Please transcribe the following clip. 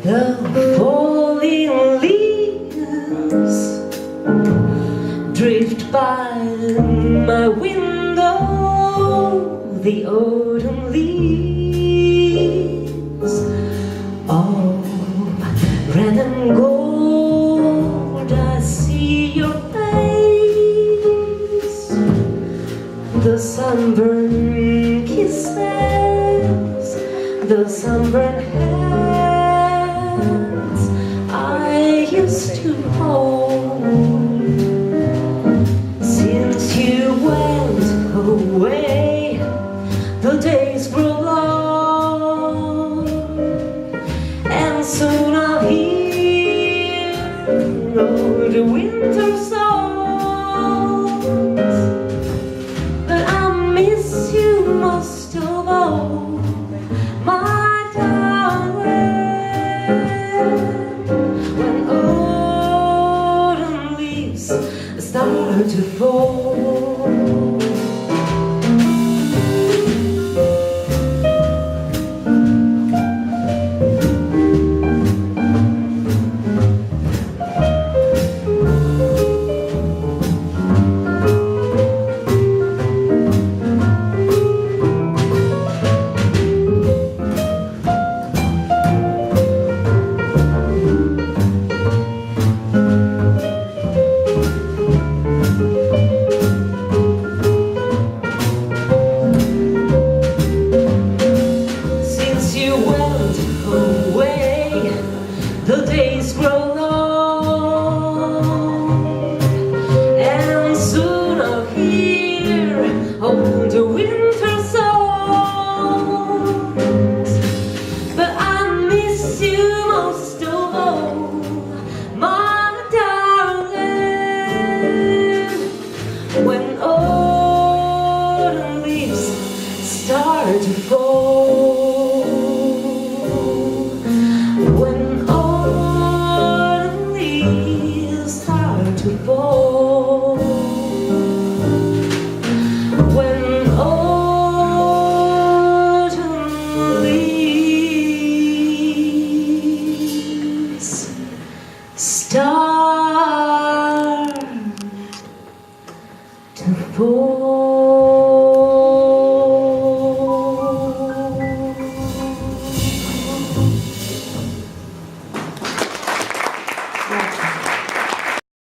The falling leaves drift by my window, the autumn leaves of red and gold. I see your face, the sunburned kisses, the sunburned hands I used to hold. Since you went away, the days grow long, and soon I'll hear all the winter songs. But I miss you most of all, my darling. When autumn leaves start to fall. Start to fall.